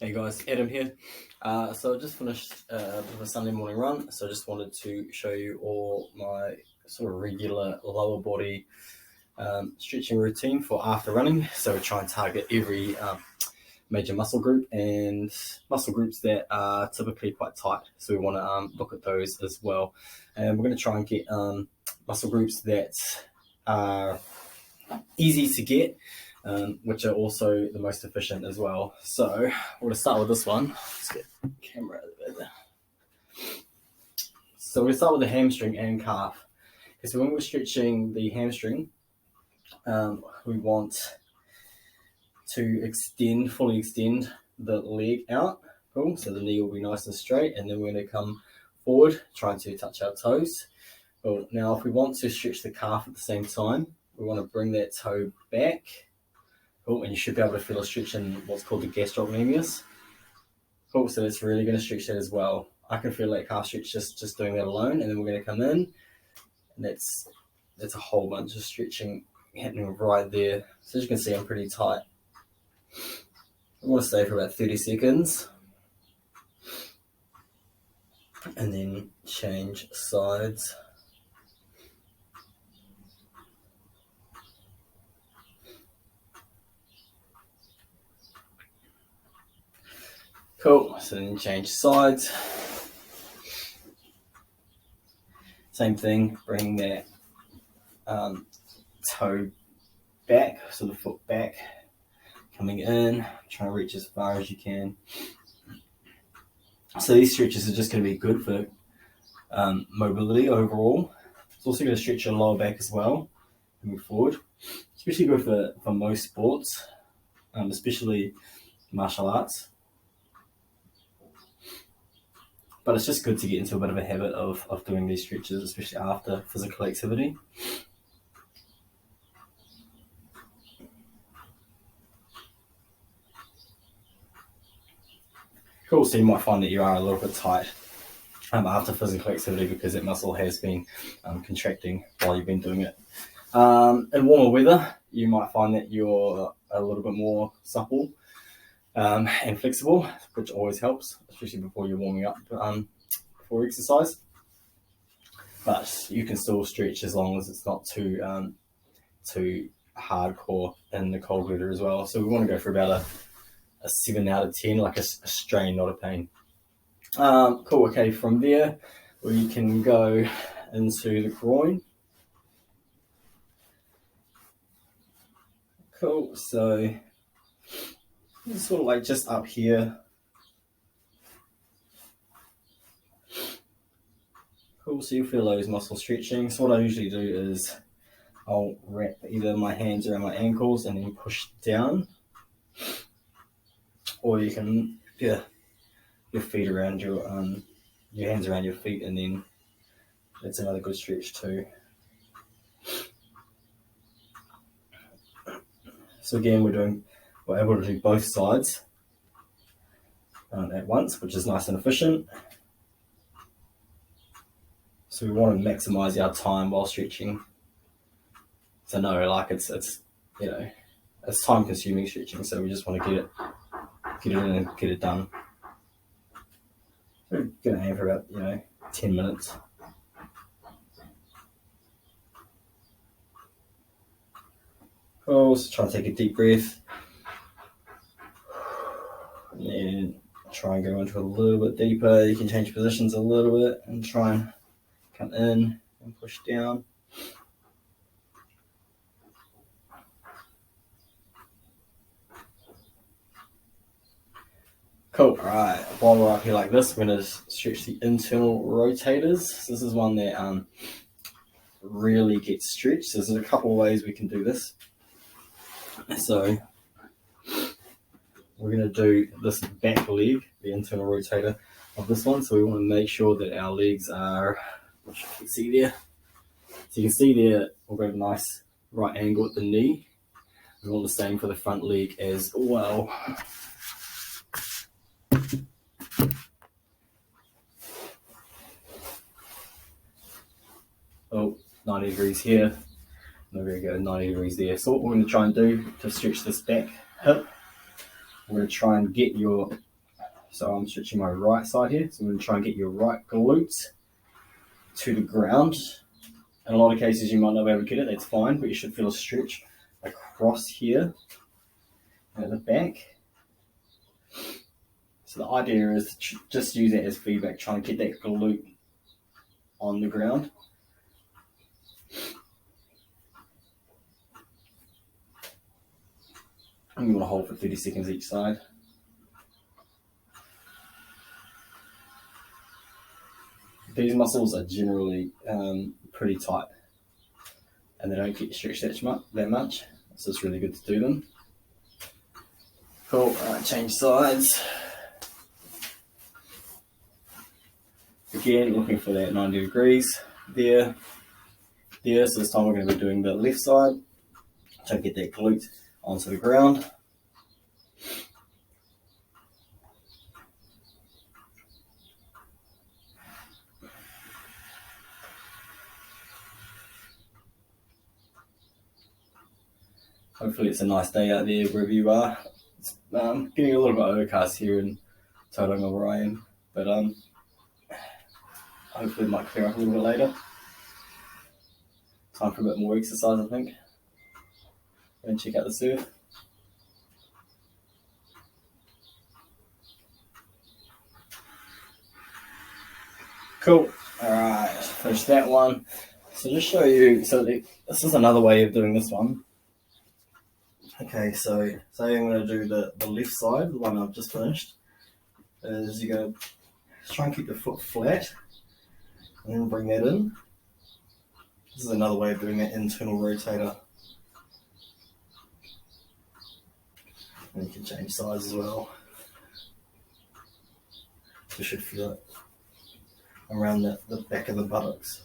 Hey guys, Adam here. So I just finished a bit of a Sunday morning run, so I just wanted to show you all my sort of regular lower body stretching routine for after running. So we try and target every major muscle group and muscle groups that are typically quite tight. So we want to look at those as well. And we're going to try and get muscle groups that are easy to get, which are also the most efficient as well. So we're going to start with this one. Let's get the camera out of there. So we're going to start with the hamstring and calf. Because when we're stretching the hamstring, we want to fully extend the leg out. Cool. So the knee will be nice and straight, and then we're going to come forward, trying to touch our toes. Cool. Now, if we want to stretch the calf at the same time, we want to bring that toe back. Cool, and you should be able to feel a stretch in what's called the gastrocnemius. Cool, so it's really going to stretch that as well. I can feel that calf stretch just doing that alone, and then we're going to come in, and that's a whole bunch of stretching happening right there. So as you can see, I'm pretty tight. I want to stay for about 30 seconds, and then change sides. Cool, so then change sides. Same thing, bring that toe back, so the foot back, coming in, trying to reach as far as you can. So these stretches are just going to be good for mobility overall. It's also going to stretch your lower back as well, move forward. Especially good for most sports, especially martial arts. But it's just good to get into a bit of a habit of doing these stretches, especially after physical activity. Cool, so you might find that you are a little bit tight after physical activity because that muscle has been contracting while you've been doing it. In warmer weather, you might find that you're a little bit more supple and flexible, which always helps, especially before you're warming up for exercise. But you can still stretch as long as it's not too hardcore in the cold weather as well. So we want to go for about a 7 out of 10, like a strain, not a pain. Cool, okay, from there we can go into the groin. Cool, so it's sort of like just up here. Cool, so you feel those muscles stretching. So what I usually do is I'll wrap either my hands around my ankles and then push down. Or you can, your feet around your hands around your feet, and then that's another good stretch too. So again, we're able to do both sides at once, which is nice and efficient. So we want to maximize our time while stretching. So no, like it's time consuming stretching. So we just want to get it in and get it done. We're gonna aim for about 10 minutes. Cool, so try and take a deep breath. And then try and go into a little bit deeper. You can change positions a little bit and try and come in and push down. Cool, alright, while we're up here like this, we're going to stretch the internal rotators. So this is one that really gets stretched. So there's a couple of ways we can do this. So we're going to do this back leg, the internal rotator of this one. So we want to make sure that our legs are, which you can see there. So you can see there, we've got a nice right angle at the knee. We want the same for the front leg as well. Oh, 90 degrees here. We're going to go 90 degrees there. So what we're going to try and do to stretch this back hip, we're going to try and get your So I'm stretching my right side here. So I'm going to try and get your right glute to the ground. In a lot of cases, you might not be able to get it. That's fine, but you should feel a stretch across here and at the back. So the idea is to just use that as feedback, trying to get that glute on the ground. And you want to hold for 30 seconds each side. These muscles are generally pretty tight and they don't get stretched that much, so it's really good to do them. Cool, change sides. Again, looking for that 90 degrees there. So this time we're going to be doing the left side. Try to get that glute onto the ground. Hopefully it's a nice day out there wherever you are. It's getting a little bit overcast here in Tauranga where I am, but hopefully it might clear up a little bit later. Time for a bit more exercise, I think. Go and check out the surf. Cool. Alright, finish that one. So just show you, this is another way of doing this one. Okay, so say I'm going to do the left side, the one I've just finished. Is you're going to try and keep the foot flat and then bring that in. This is another way of doing that internal rotator. And you can change size as well. You should feel it around the back of the buttocks.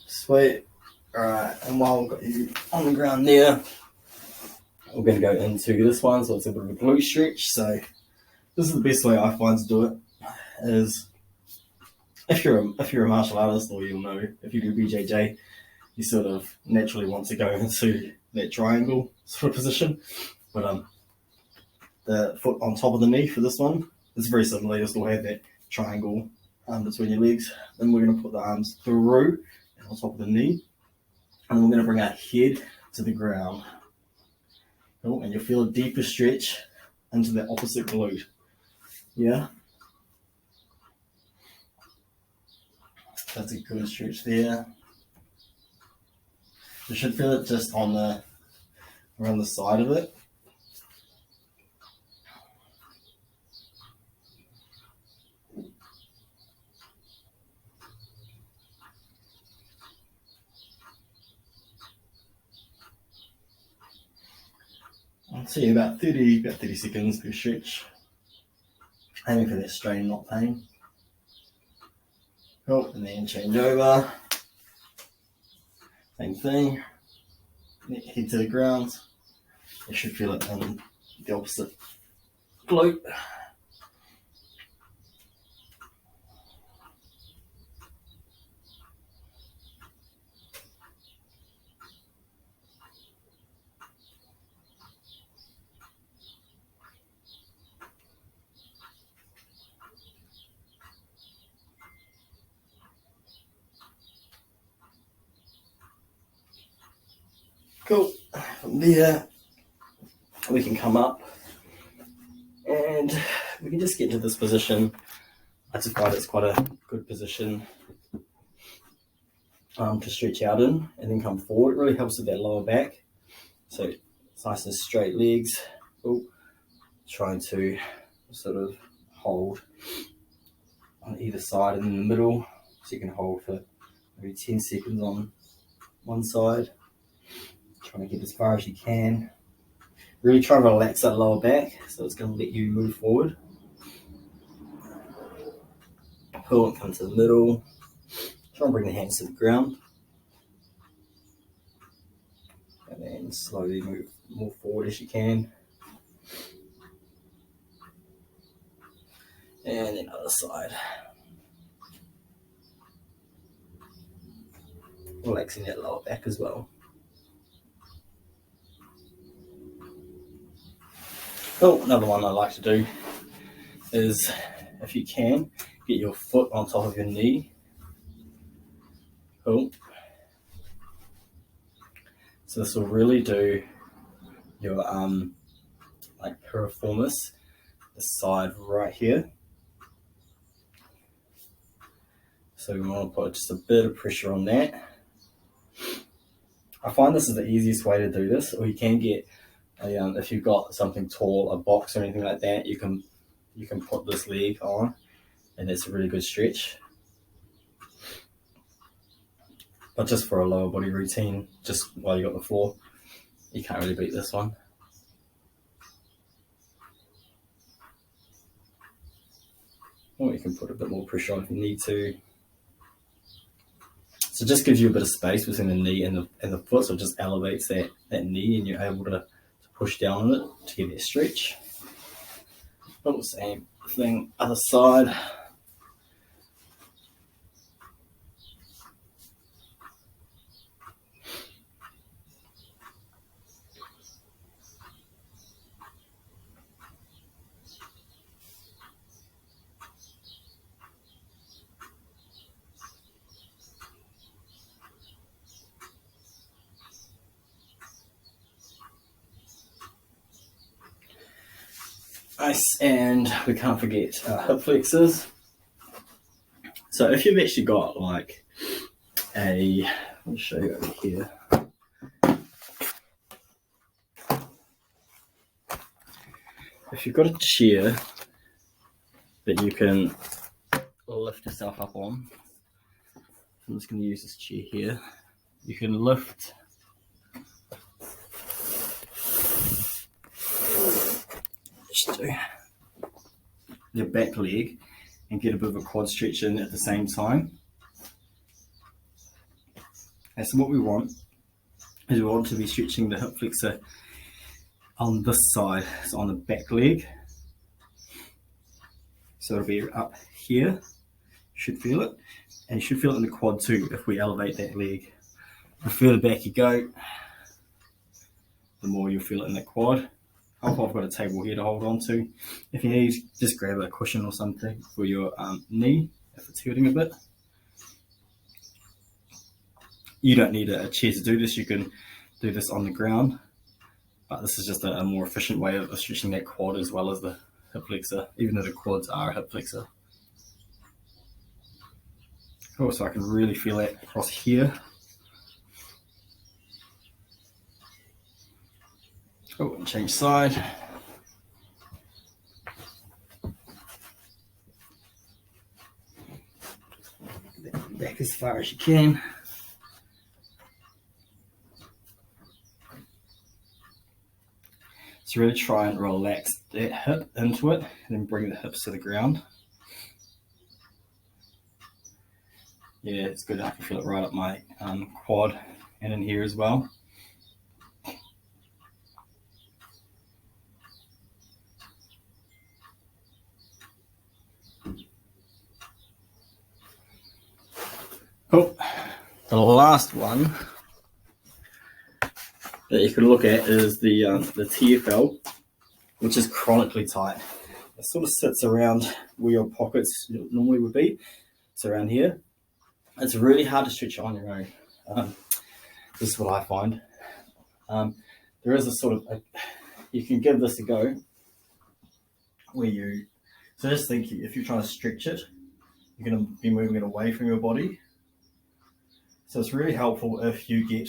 Sweet. Alright, and while I've got you on the ground there, we're going to go into this one, so it's a bit of a glute stretch. So this is the best way I find to do it, is if you're a martial artist, or you'll know, if you do BJJ, you sort of naturally want to go into that triangle sort of position. But the foot on top of the knee for this one is very similar. You'll still have that triangle between your legs. Then we're going to put the arms through and on top of the knee, and we're going to bring our head to the ground. Cool. And you'll feel a deeper stretch into the opposite glute. Yeah. That's a good stretch there. You should feel it just on around the side of it. I'll see about 30 seconds per stretch. Aiming for that strain, not pain. Cool, and then change over. Same thing. Head to the ground. You should feel it in the opposite glute. Cool. From there, we can come up and we can just get into this position. I just find it's quite a good position to stretch out in, and then come forward. It really helps with that lower back. So it's nice and straight legs. Cool. Trying to sort of hold on either side and in the middle. So you can hold for maybe 10 seconds on one side. Trying to get as far as you can. Really try and relax that lower back, so it's going to let you move forward. Pull and come to the middle. Try and bring the hands to the ground. And then slowly move more forward as you can. And then other side. Relaxing that lower back as well. Oh, another one I like to do is, if you can, get your foot on top of your knee. Cool. So this will really do your like piriformis, the side right here. So we want to put just a bit of pressure on that. I find this is the easiest way to do this, or you can get a, if you've got something tall, a box or anything like that, you can put this leg on, and it's a really good stretch. But just for a lower body routine, just while you're on the floor, you can't really beat this one. Or you can put a bit more pressure on if you need to. So it just gives you a bit of space between the knee and the foot, so it just elevates that knee, and you're able to push down on it to get that stretch. Oh, same thing, other side. Nice, and we can't forget hip flexors. So if you've actually got like let me show you over here. If you've got a chair that you can lift yourself up on, I'm just going to use this chair here. You can lift your back leg and get a bit of a quad stretch in at the same time. And so what we want is we want to be stretching the hip flexor on this side, so on the back leg. So it'll be up here, you should feel it, and you should feel it in the quad too if we elevate that leg. The further back you go, the more you'll feel it in the quad. I've got a table here to hold on to. If you need, just grab a cushion or something for your knee if it's hurting a bit. You don't need a chair to do this, you can do this on the ground, but this is just a more efficient way of stretching that quad as well as the hip flexor, even though the quads are a hip flexor. Cool, so I can really feel that across here. Oh, and change side. Back as far as you can. So really try and relax that hip into it, and then bring the hips to the ground. Yeah, it's good. I can feel it right up my quad and in here as well. Oh, the last one that you can look at is the TFL, which is chronically tight. It sort of sits around where your pockets normally would be. It's around here. It's really hard to stretch on your own. This is what I find. There is a sort of, you can give this a go where so just think if you're trying to stretch it, you're going to be moving it away from your body. So it's really helpful if you get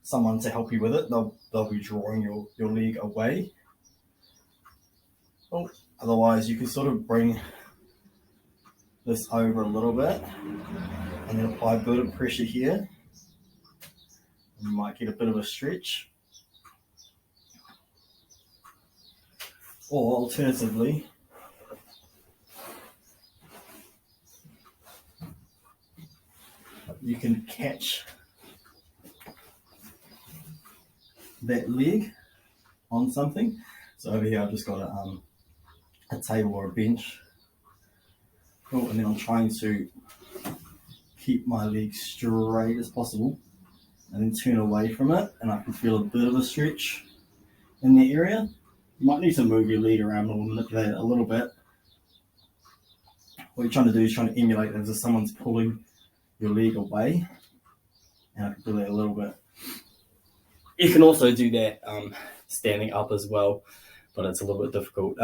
someone to help you with it. They'll be drawing your leg away. Oh, otherwise you can sort of bring this over a little bit and then apply a bit of pressure here. You might get a bit of a stretch. Or alternatively, you can catch that leg on something. So over here I've just got a table or a bench. Oh, and then I'm trying to keep my leg straight as possible and then turn away from it, and I can feel a bit of a stretch in the area. You might need to move your lead around or manipulate it a little bit. What you're trying to do is trying to emulate as if someone's pulling your leg away. And I can do that a little bit. You can also do that standing up as well, but it's a little bit difficult.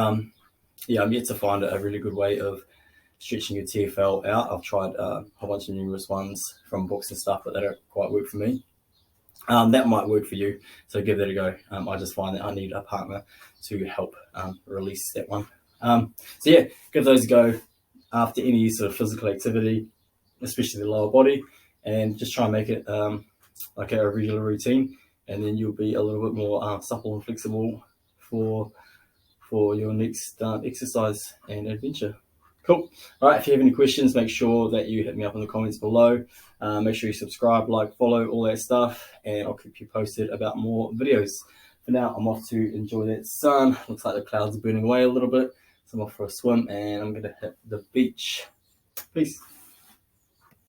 Yeah, I'm yet to find a really good way of stretching your TFL out. I've tried a whole bunch of numerous ones from books and stuff, but they don't quite work for me. That might work for you, so give that a go. I just find that I need a partner to help release that one. So yeah, give those a go after any sort of physical activity, especially the lower body, and just try and make it like a regular routine, and then you'll be a little bit more supple and flexible for your next exercise and adventure. Cool. All right, if you have any questions, make sure that you hit me up in the comments below. Make sure you subscribe, like, follow, all that stuff, and I'll keep you posted about more videos. For now, I'm off to enjoy that sun. Looks like the clouds are burning away a little bit, so I'm off for a swim, and I'm going to hit the beach. Peace.